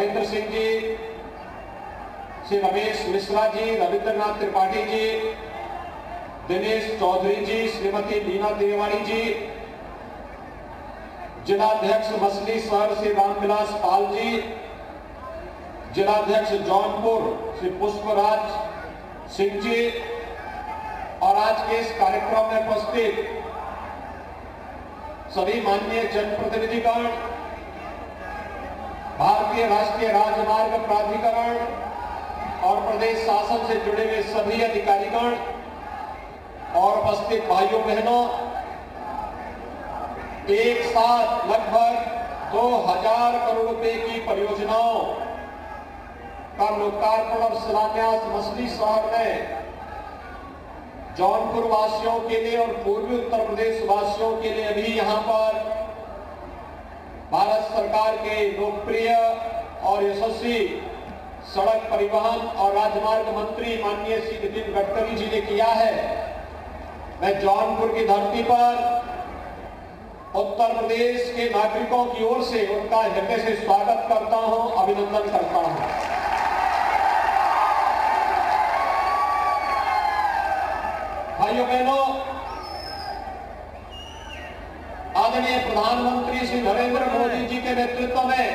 नरेंद्र सिंह जी, श्री रमेश मिश्रा जी, रविंद्रनाथ त्रिपाठी जी, दिनेश चौधरी जी, श्रीमती लीना तिवारी जी, जिलाध्यक्ष मछली शहर श्री रामविलास पाल जी, जिलाध्यक्ष जौनपुर श्री पुष्पराज सिंह जी और आज के इस कार्यक्रम में उपस्थित सभी माननीय जनप्रतिनिधिगण, भारतीय राष्ट्रीय राजमार्ग प्राधिकरण और प्रदेश शासन से जुड़े हुए सभी अधिकारीगण और उपस्थित भाइयों बहनों, एक साथ लगभग 2000 करोड़ रुपए की परियोजनाओं का लोकार्पण और शिलान्यास मछली शहर में जौनपुर वासियों के लिए और पूर्वी उत्तर प्रदेश वासियों के लिए अभी यहां पर भारत सरकार के लोकप्रिय और यशस्वी सड़क परिवहन और राजमार्ग मंत्री माननीय श्री नितिन गडकरी जी ने किया है। मैं जौनपुर की धरती पर उत्तर प्रदेश के नागरिकों की ओर से उनका हृदय से स्वागत करता हूं, अभिनंदन करता हूं। भाइयों बहनों, आदरणीय प्रधानमंत्री श्री नरेंद्र मोदी जी के नेतृत्व में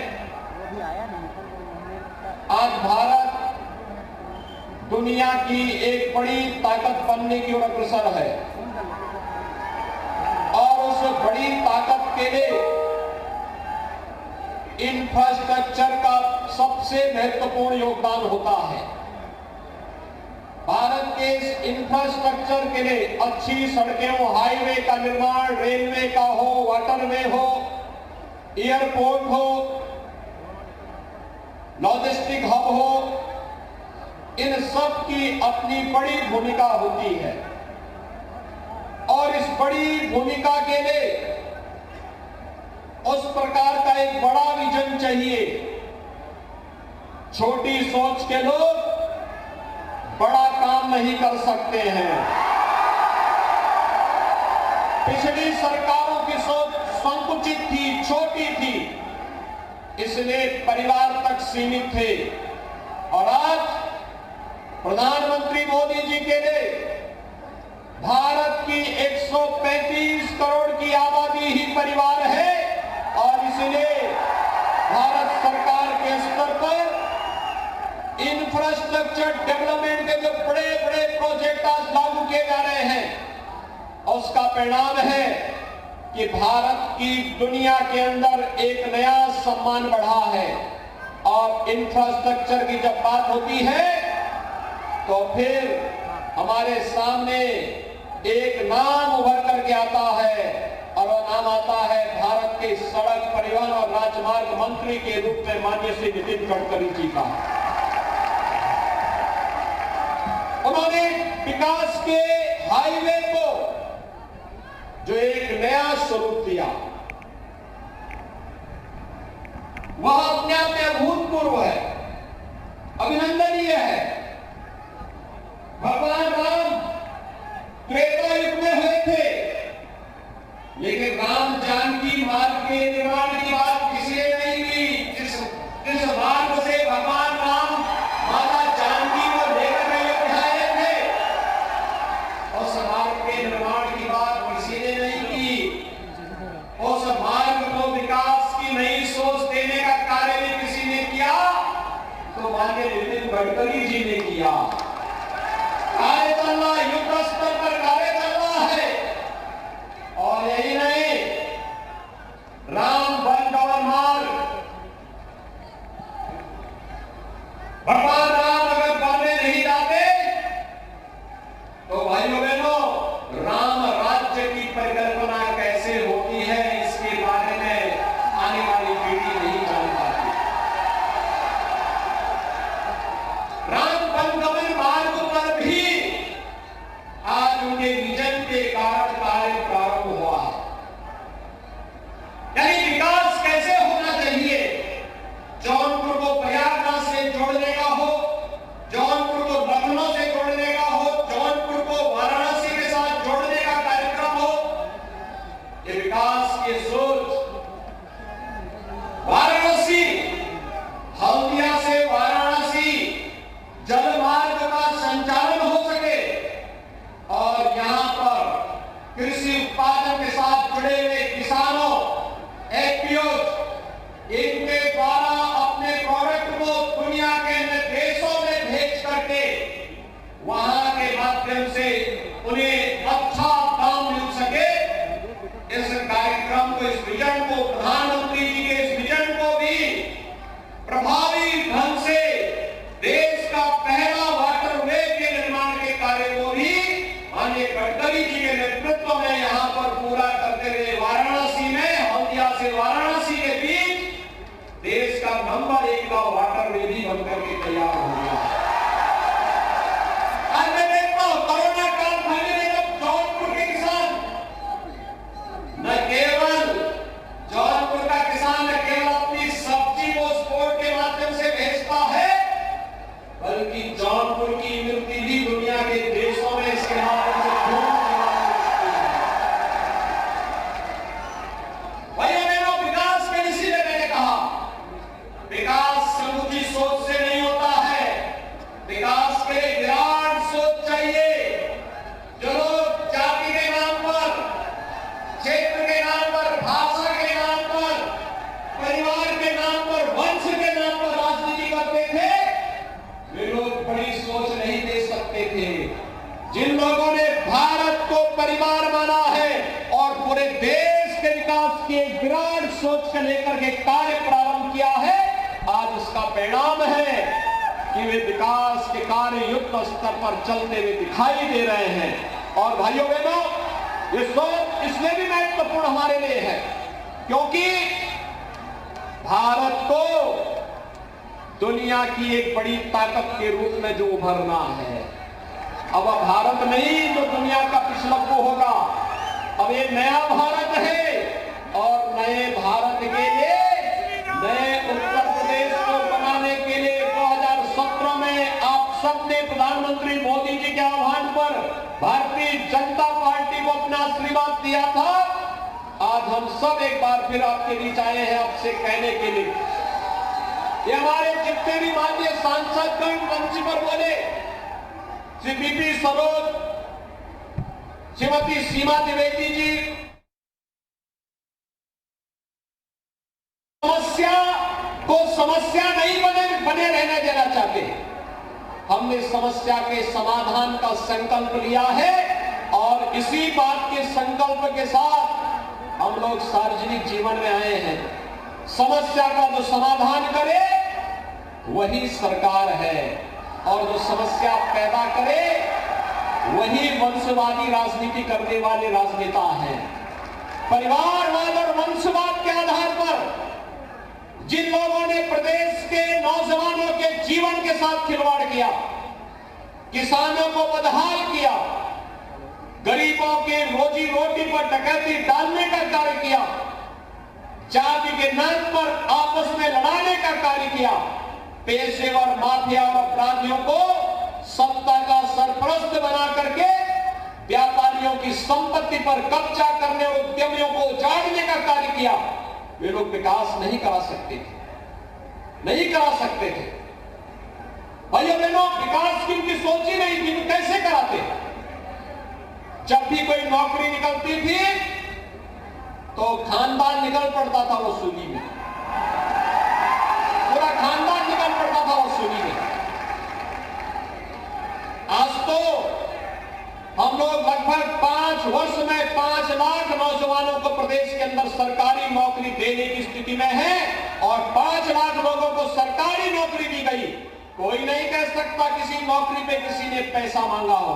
आज भारत दुनिया की एक बड़ी ताकत बनने की ओर अग्रसर है और उस बड़ी ताकत के लिए इंफ्रास्ट्रक्चर का सबसे महत्वपूर्ण योगदान होता है। भारत के इस इंफ्रास्ट्रक्चर के लिए अच्छी सड़कें हो, हाईवे का निर्माण, रेलवे का हो, वाटरवे हो, एयरपोर्ट हो, लॉजिस्टिक हब हो, इन सब की अपनी बड़ी भूमिका होती है और इस बड़ी भूमिका के लिए उस प्रकार का एक बड़ा विजन चाहिए। छोटी सोच के लोग बड़ा काम नहीं कर सकते हैं। पिछली सरकारों की सोच संकुचित थी, छोटी थी, इसलिए परिवार तक सीमित थे और आज प्रधानमंत्री मोदी जी के लिए भारत की 135 करोड़ की आबादी ही परिवार है और इसलिए भारत सरकार के स्तर पर इंफ्रास्ट्रक्चर डेवलपमेंट के जो बड़े बड़े प्रोजेक्ट आज लागू किए जा रहे हैं, उसका परिणाम है कि भारत की दुनिया के अंदर एक नया सम्मान बढ़ा है। और इंफ्रास्ट्रक्चर की जब बात होती है तो फिर हमारे सामने एक नाम उभर करके आता है और वह नाम आता है भारत के सड़क परिवहन और राजमार्ग मंत्री के रूप में माननीय श्री नितिन गडकरी जी का। उन्होंने विकास के हाईवे को जो एक नया स्वरूप दिया, वह अपने आप में अभूतपूर्व है, अभिनंदनीय है। भगवान राम त्रेता युग में हुए थे, लेकिन राम जानकी मार्ग के निर्माण की बात किसी ने नहीं की। जिस मार्ग से भगवान राम माता जानकी को लेकर अयोध्या आए थे, उस मार्ग के निर्माण की बात किसी ने नहीं की। उस मार्ग को विकास की नई सोच देने का कार्य भी किसी ने किया तो माननीय नितिन गडकरी जी ने किया। कार्य चल रहा, युद्ध स्तर पर कार्य चल रहा है और यही नहीं, राम वन गवन मार्ग, भगवान राम अगर बनने नहीं जाते तो भाइयों बहनों, राम राज्य की परिकल्पना कैसे होती है इसके बारे में आने वाली पीढ़ी नहीं जान पाती। राम वनगमन मार्ग पर भी आज उनके विजन के कारण कार्य प्रारंभ हुआ है। यानी विकास कैसे होना चाहिए, जौनपुर को प्रयागराज से जोड़ने का हो, माध्यम से उन्हें अच्छा काम मिल सके, इस कार्यक्रम को, इस विजन को, प्रधानमंत्री जी के इस विजन को भी प्रभावी ढंग से देश का पहला वाटरवे के निर्माण के कार्य को भी माननीय गडकरी जी के नेतृत्व में यहां पर पूरा करते हुए वाराणसी में, हल्दिया से वाराणसी के बीच देश का नंबर 1 का वाटरवे भी बनकर के तैयार हो गया। आज मैं देखता हूं कोरोना काल फैलने में जौनपुर के किसान, न केवल जौनपुर का किसान न केवल अपनी सब्जी को स्पोर्ट के माध्यम से भेजता है, बल्कि जौनपुर की इमरती भी दुनिया के देशों में इसके माध्यम से भाइयों बहनों, विकास के इसीलिए मैंने कहा, विकास समूची सोच से नहीं होता है, विकास के लिए विराट सोच चाहिए। जो लोग जाति के नाम पर, क्षेत्र के नाम पर, भाषा के नाम पर, परिवार के नाम पर, वंश के नाम पर राजनीति करते थे, वे लोग बड़ी सोच नहीं दे सकते थे। जिन लोगों ने भारत को परिवार माना है और पूरे देश के विकास की एक विराट सोच को लेकर के कार्य प्रारंभ किया है, आज उसका परिणाम है कि वे विकास के कार्य युद्ध स्तर पर चलते हुए दिखाई दे रहे हैं। और भाइयों बहनों, ये सोच इसलिए भी महत्वपूर्ण हमारे लिए है क्योंकि भारत को दुनिया की एक बड़ी ताकत के रूप में जो उभरना है, अब भारत नहीं जो दुनिया का पिछलग्गू होगा, अब ये नया भारत है और नए भारत के लिए, नए उत्तर प्रदेश को बनाने के लिए 2017 में आप सबने प्रधानमंत्री मोदी जी के आह्वान पर भारतीय जनता पार्टी को अपना आशीर्वाद दिया था। आज हम सब एक बार फिर आपके बीच आए हैं आपसे कहने के लिए, ये हमारे जितने भी माननीय सांसदगण मंच पर बोले, श्री बीपी सरोज, श्रीमती सीमा द्विवेदी जी, समस्या को समस्या नहीं बने रहने देना चाहते। हमने समस्या के समाधान का संकल्प लिया है और इसी बात के संकल्प के साथ हम लोग सार्वजनिक जीवन में आए हैं। समस्या का जो समाधान करे वही सरकार है और जो समस्या पैदा करे वही वंशवादी राजनीति करने वाले राजनेता हैं। परिवारवाद और वंशवाद के आधार पर जिन लोगों ने प्रदेश के नौजवानों के जीवन के साथ खिलवाड़ किया, किसानों को बदहाल किया, गरीबों के रोजी रोटी पर डकैती डालने का कार्य किया, जाति के नाम पर आपस में लड़ाने का कार्य किया, पेशेवर माफिया और अपराधियों को सत्ता का सरपरस्त बना करके व्यापारियों की संपत्ति पर कब्जा करने और उद्यमियों को उजाड़ने का कार्य किया, वे लोग विकास नहीं करा सकते थे, नहीं करा सकते थे। भाइयों बहनों, विकास की उनकी सोच ही नहीं थी, कैसे कराते? जब भी कोई नौकरी निकलती थी तो खानदान निकल पड़ता था वसूली में, पूरा खानदान निकल पड़ता था वसूली में। आज तो हम लोग लगभग 5 वर्ष में 5 लाख नौजवानों को प्रदेश के अंदर सरकारी नौकरी देने की स्थिति में है और 5 लाख लोगों को सरकारी नौकरी दी गई। कोई नहीं कह सकता किसी नौकरी पे किसी ने पैसा मांगा हो,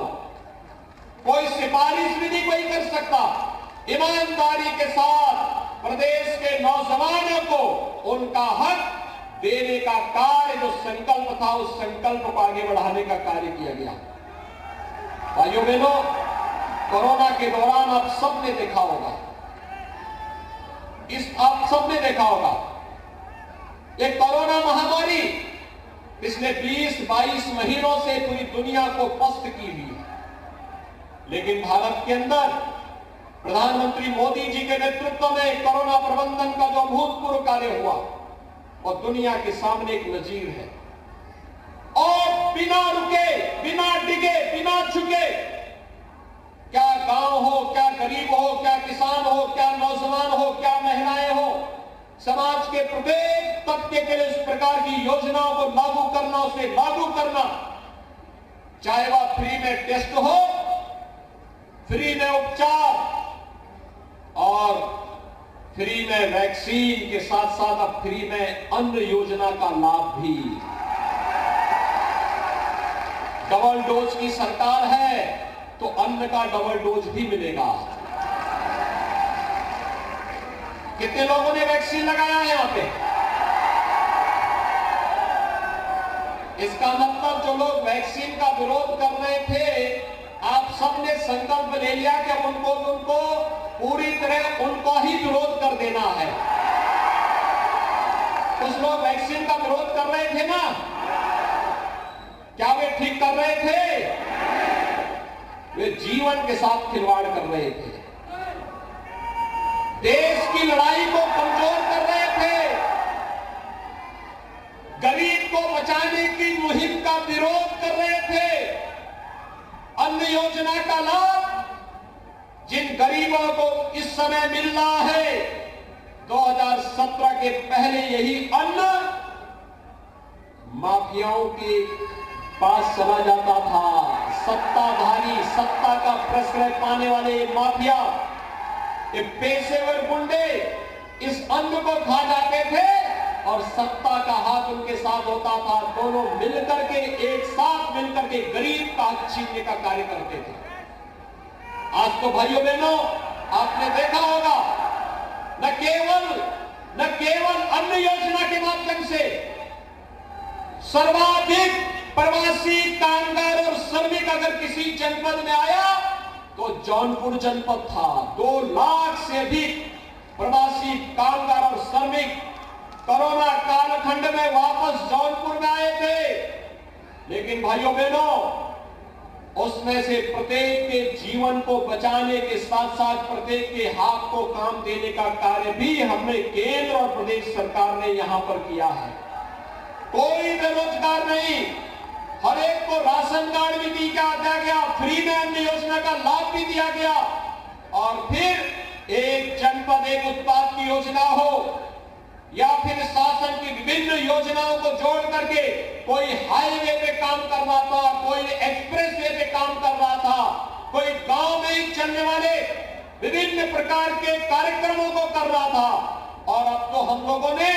कोई सिफारिश भी नहीं कोई कर सकता। ईमानदारी के साथ प्रदेश के नौजवानों को उनका हक देने का कार्य जो संकल्प था, उस संकल्प को आगे बढ़ाने का कार्य किया गया। भाइयों बहनों, कोरोना के दौरान आप सबने देखा होगा, आप सबने देखा होगा ये कोरोना महामारी पिछले 20-22 महीनों से पूरी दुनिया को पस्त की हुई है, लेकिन भारत के अंदर प्रधानमंत्री मोदी जी के नेतृत्व में कोरोना प्रबंधन का जो अभूतपूर्व कार्य हुआ और दुनिया के सामने एक नजीर है। और बिना रुके, बिना डिगे, बिना झुके, क्या गांव हो, क्या गरीब हो, क्या किसान हो, क्या नौजवान हो, क्या महिलाएं हो, समाज के प्रत्येक तबके के लिए इस प्रकार की योजनाओं को लागू करना, उसे लागू करना चाहे वह फ्री में टेस्ट हो, फ्री में उपचार और फ्री में वैक्सीन के साथ साथ अब फ्री में अन्न योजना का लाभ भी। डबल डोज की सरकार है तो अन्न का डबल डोज भी मिलेगा। कितने लोगों ने वैक्सीन लगाया है यहां पे? इसका मतलब जो लोग वैक्सीन का विरोध कर रहे थे, आप सबने संकल्प ले लिया कि उनको पूरी तरह उनको ही विरोध कर देना है। कुछ लोग वैक्सीन का विरोध कर रहे थे ना, क्या वे ठीक कर रहे थे? वे जीवन के साथ खिलवाड़ कर रहे थे, देश की लड़ाई को कमजोर कर रहे थे, गरीब को बचाने की मुहिम का विरोध कर रहे थे। अन्न योजना का लाभ जिन गरीबों को इस समय मिल रहा है, 2017 के पहले यही अन्न माफियाओं के पास चला जाता था। सत्ताधारी, सत्ता का प्रश्रय पाने वाले माफिया, ये पेशेवर गुंडे इस अन्न को खा जाते थे और सत्ता का हाथ उनके साथ होता था। दोनों मिलकर के, एक साथ मिलकर के गरीब का हक छीनने का कार्य करते थे। आज तो भाइयों बहनों, आपने देखा होगा, न केवल अन्न योजना के माध्यम से सर्वाधिक प्रवासी कामगार और श्रमिक अगर किसी जनपद में आया तो जौनपुर जनपद था। 2 लाख से अधिक प्रवासी कामगार और श्रमिक कोरोना कालखंड में वापस जौनपुर में आए थे। लेकिन भाइयों बहनों, उसमें से प्रत्येक के जीवन को बचाने के साथ साथ प्रत्येक के हाथ को काम देने का कार्य भी हमने केंद्र और प्रदेश सरकार ने यहां पर किया है। कोई बेरोजगार नहीं, हर एक को राशन कार्ड भी दिया गया, फ्री में अन्न योजना का लाभ भी दिया गया। और फिर एक जनपद एक उत्पाद की योजना हो या फिर शासन की विभिन्न योजनाओं को जोड़ करके कोई हाईवे पे काम कर रहा था, कोई एक्सप्रेस वे पे काम कर रहा था, कोई गांव में ही चलने वाले विभिन्न प्रकार के कार्यक्रमों को कर रहा था। और अब तो हम लोगों ने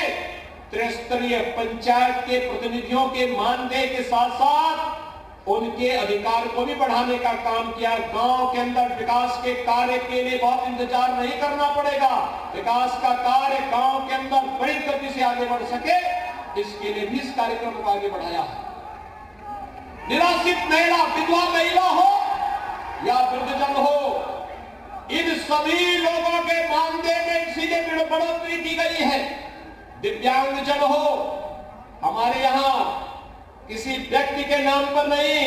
त्रिस्तरीय पंचायत के प्रतिनिधियों के मानदेय के साथ साथ उनके अधिकार को भी बढ़ाने का काम किया। गांव के अंदर विकास के कार्य के लिए बहुत इंतजार नहीं करना पड़ेगा। विकास का कार्य गांव के अंदर बड़ी गति से आगे बढ़ सके, इसके लिए भी इस कार्यक्रम को आगे बढ़ाया है। निराश्रित महिला, विधवा महिला हो या वृद्धजन हो, इन सभी लोगों के मानदेय में सीधे बढ़ोतरी की गई है। दिव्यांगजन हो, हमारे यहां किसी व्यक्ति के नाम पर नहीं,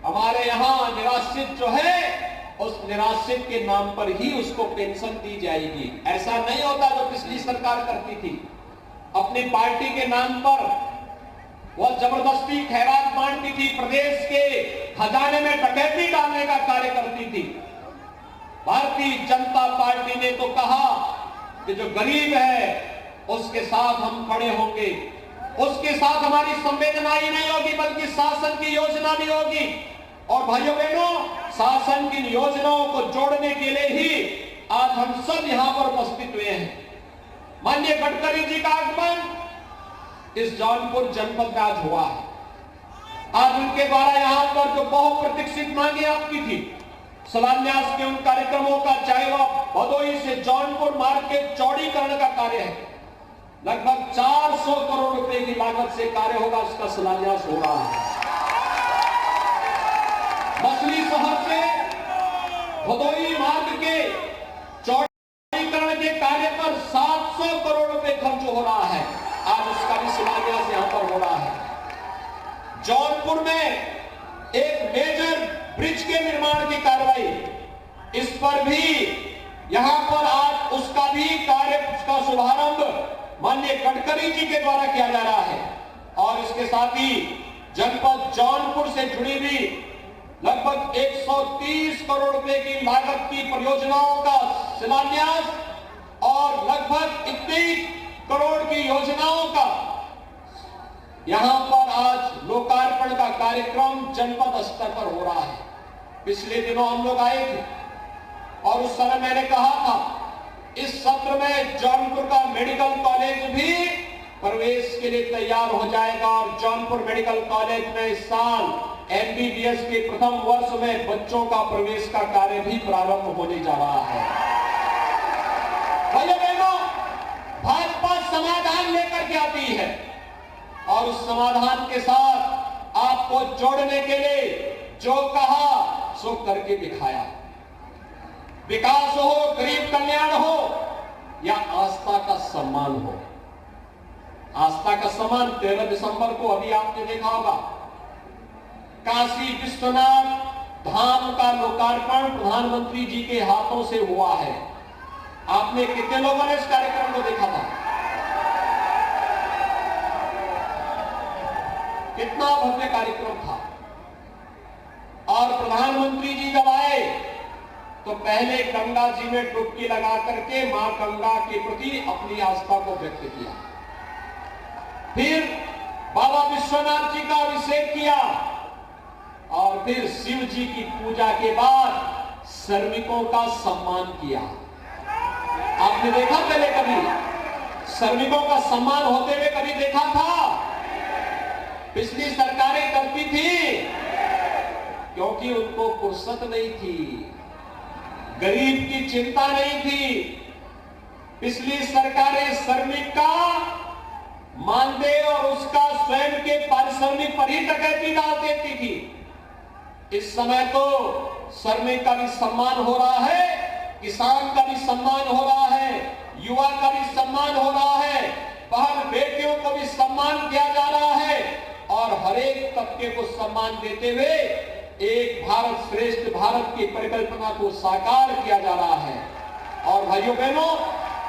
हमारे यहां निराश्रित जो है उस निराश्रित के नाम पर ही उसको पेंशन दी जाएगी। ऐसा नहीं होता जो पिछली सरकार करती थी, अपनी पार्टी के नाम पर वह जबरदस्ती खैरात बांटती थी, प्रदेश के खजाने में डकैती डालने का कार्य करती थी। भारतीय जनता पार्टी ने तो कहा कि जो गरीब है उसके साथ हम खड़े होंगे, उसके साथ हमारी संवेदना ही नहीं होगी बल्कि शासन की योजना भी होगी। और भाइयों बहनों, शासन की योजनाओं को जोड़ने के लिए ही आज हम सब यहां पर उपस्थित हुए हैं। माननीय गडकरी जी का आगमन इस जौनपुर जनपद में आज हुआ है। आज उनके द्वारा यहां पर जो बहुप्रतीक्षित मांगे आपकी थी, शिलान्यास के उन कार्यक्रमों का, चाहे वह भदोही से जौनपुर मार्ग के चौड़ीकरण का कार्य है, लगभग 400 करोड़ रुपए की लागत से कार्य होगा, उसका शिलान्यास हो रहा है। मछली शहर से भदोही मार्ग के चौड़ीकरण के कार्य पर 700 करोड़ रुपए खर्च हो रहा है, आज उसका भी शिलान्यास यहां पर हो रहा है। जौनपुर में एक मेजर ब्रिज के निर्माण की कार्रवाई, इस पर भी यहां पर आज उसका भी कार्य, उसका शुभारंभ माननीय गडकरी जी के द्वारा किया जा रहा है। और इसके साथ ही जनपद जौनपुर से जुड़ी हुई लगभग 130 करोड़ रुपए की लागत की परियोजनाओं का शिलान्यास और लगभग 21 करोड़ की योजनाओं का यहां पर आज लोकार्पण का कार्यक्रम जनपद स्तर पर हो रहा है। पिछले दिनों हम लोग आए थे और उस समय मैंने कहा था इस सत्र में जौनपुर का मेडिकल कॉलेज भी प्रवेश के लिए तैयार हो जाएगा और जौनपुर मेडिकल कॉलेज में इस साल MBBS के प्रथम वर्ष में बच्चों का प्रवेश का कार्य भी प्रारंभ होने जा रहा है। भाइयों बहनों, भाजपा समाधान लेकर के आती है और उस समाधान के साथ आपको जोड़ने के लिए जो कहा सो करके दिखाया। विकास हो, गरीब कल्याण हो या आस्था का सम्मान हो। आस्था का सम्मान 13 दिसंबर को अभी आपने देखा होगा, काशी विश्वनाथ धाम का लोकार्पण प्रधानमंत्री जी के हाथों से हुआ है। आपने कितने लोगों ने इस कार्यक्रम को देखा था? कितना भव्य कार्यक्रम था। और प्रधानमंत्री जी जब आए तो पहले गंगा जी में डुबकी लगा करके मां गंगा के प्रति अपनी आस्था को व्यक्त किया। फिर बाबा विश्वनाथ जी का अभिषेक किया और फिर शिव जी की पूजा के बाद श्रमिकों का सम्मान किया। आपने देखा पहले कभी श्रमिकों का सम्मान होते हुए कभी देखा था? पिछली सरकारें करती थी क्योंकि उनको फुर्सत नहीं थी, गरीब की चिंता नहीं थी। पिछली सरकारें श्रमिक का मानदेय और उसका स्वयं के पारिश्रमिक पर ही डकैती डाल देती थी। इस समय तो श्रमिक का भी सम्मान हो रहा है, किसान का भी सम्मान हो रहा है, युवा का भी सम्मान हो रहा है, बहन बेटियों को भी सम्मान किया जा रहा है और हर एक तबके को सम्मान देते हुए एक भारत श्रेष्ठ भारत की परिकल्पना को साकार किया जा रहा है। और भाइयों बहनों,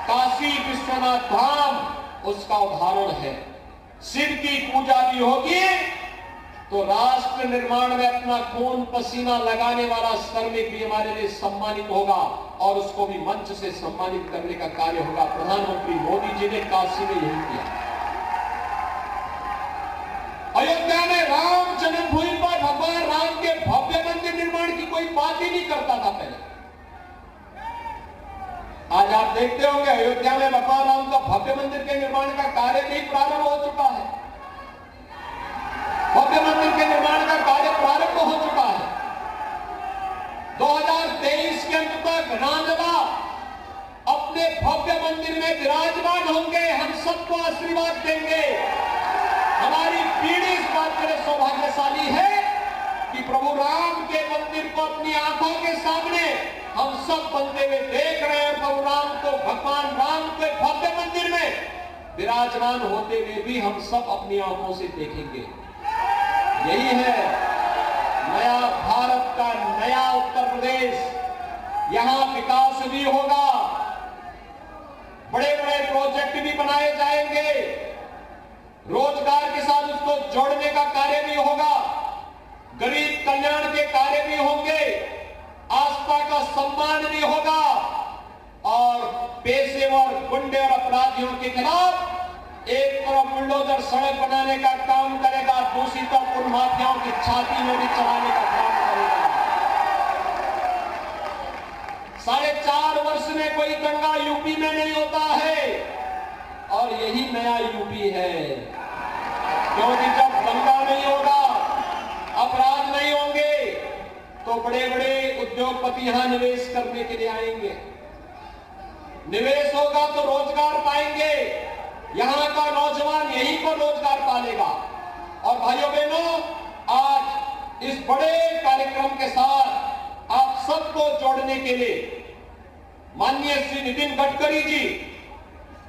काशी विश्वनाथ धाम उसका उदाहरण है। शिव की पूजा भी होगी तो राष्ट्र निर्माण में अपना खून पसीना लगाने वाला श्रमिक भी हमारे लिए सम्मानित होगा और उसको भी मंच से सम्मानित करने का कार्य होगा। प्रधानमंत्री मोदी जी ने काशी में यही किया। अयोध्या में राम जन्मभूमि पर भगवान राम के भव्य मंदिर निर्माण की कोई बात ही नहीं करता था पहले। आज आप देखते होंगे अयोध्या में भगवान राम का भव्य मंदिर के निर्माण का कार्य भी प्रारंभ हो चुका है। भव्य मंदिर के निर्माण का कार्य प्रारंभ हो चुका है। 2023 के अंत तक रामलला अपने भव्य मंदिर में विराजमान होंगे, हम सबको आशीर्वाद देंगे। हमारी पीढ़ी इस बात के लिए सौभाग्यशाली है कि प्रभु राम के मंदिर को अपनी आंखों के सामने हम सब बनते हुए देख रहे हैं। प्रभु राम को, भगवान राम के भव्य मंदिर में विराजमान होते हुए भी हम सब अपनी आंखों से देखेंगे। यही है नया भारत का नया उत्तर प्रदेश। यहां विकास भी होगा, बड़े बड़े प्रोजेक्ट भी बनाए जाएंगे, रोजगार के साथ उसको जोड़ने का कार्य भी होगा, गरीब कल्याण के कार्य भी होंगे, आस्था का सम्मान भी होगा और पेशेवर गुंडे और अपराधियों के खिलाफ एक तरफ बुलडोजर सड़क बनाने का काम करेगा, दूसरी तरफ उन माफियाओं की छाती में भी चलाने का काम करेगा। 4.5 वर्ष में कोई दंगा यूपी में नहीं होता है और यही नया यूपी है। क्योंकि जब दंगा नहीं होगा, अपराध नहीं होंगे तो बड़े बड़े उद्योगपति यहां निवेश करने के लिए आएंगे। निवेश होगा तो रोजगार पाएंगे, यहां का नौजवान यहीं पर रोजगार पालेगा। और भाइयों बहनों, आज इस बड़े कार्यक्रम के साथ आप सबको जोड़ने के लिए माननीय श्री नितिन गडकरी जी,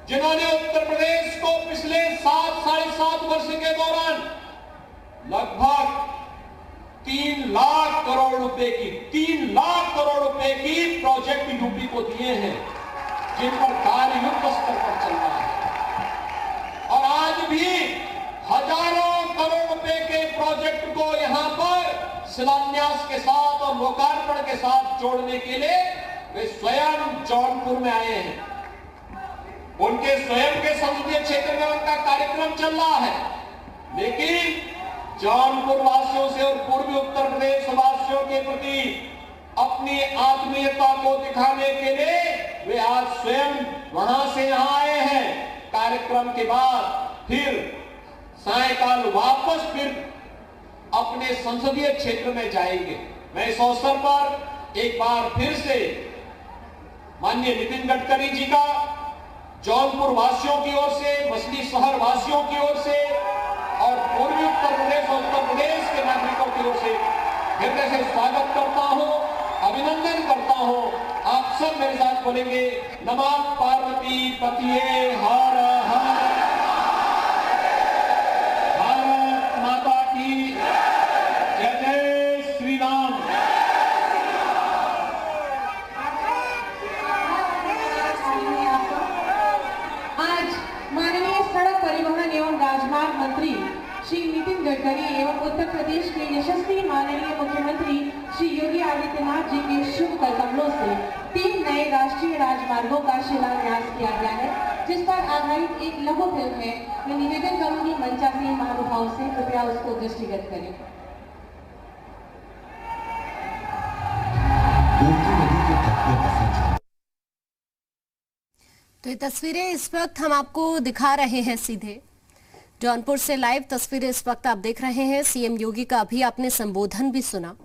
जिन्होंने उत्तर प्रदेश को पिछले 7-7.5 वर्ष के दौरान लगभग 3 लाख करोड़ रुपए की प्रोजेक्ट यूपी को दिए हैं, जिन पर कार्य युद्ध स्तर पर चल रहा है। और आज भी हजारों करोड़ रुपए के प्रोजेक्ट को यहां पर शिलान्यास के साथ और लोकार्पण के साथ जोड़ने के लिए वे स्वयं जौनपुर में आए हैं। उनके स्वयं के संसदीय क्षेत्र में उनका कार्यक्रम चल रहा है, लेकिन जौनपुर वासियों से और पूर्वी उत्तर प्रदेश वासियों के प्रति अपनी आत्मीयता को दिखाने के लिए वे आज स्वयं वहां से यहां आए हैं। कार्यक्रम के बाद फिर सायंकाल वापस फिर अपने संसदीय क्षेत्र में जाएंगे। मैं इस अवसर पर एक बार फिर से माननीय नितिन गडकरी जी का जौनपुर वासियों की ओर से, मछली शहर वासियों की ओर से और पूर्वी उत्तर प्रदेश और उत्तर प्रदेश के नागरिकों की ओर से हृदय से स्वागत करता हूं, अभिनंदन करता हूं। आप सब मेरे साथ बोलेंगे, नमः पार्वती पतिये हर हर, भारत माता की जय जय श्री राम। आज माननीय सड़क परिवहन एवं राजमार्ग मंत्री श्री नितिन गडकरी एवं उत्तर प्रदेश के यशस्वी माननीय मुख्यमंत्री श्री योगी आदित्यनाथ जी के शुभ कदमों से 3 नए राष्ट्रीय राजमार्गों का शिलान्यास किया गया है, जिस पर आधारित एक लघु फिल्म है। मैं निवेदन करूंगी मंचासीन महानुभाव से कृपया उसको दृष्टिगत करें। तो ये तस्वीरें इस वक्त हम आपको दिखा रहे हैं सीधे जौनपुर से लाइव तस्वीरें इस वक्त आप देख रहे हैं। सीएम योगी का अभी आपने संबोधन भी सुना।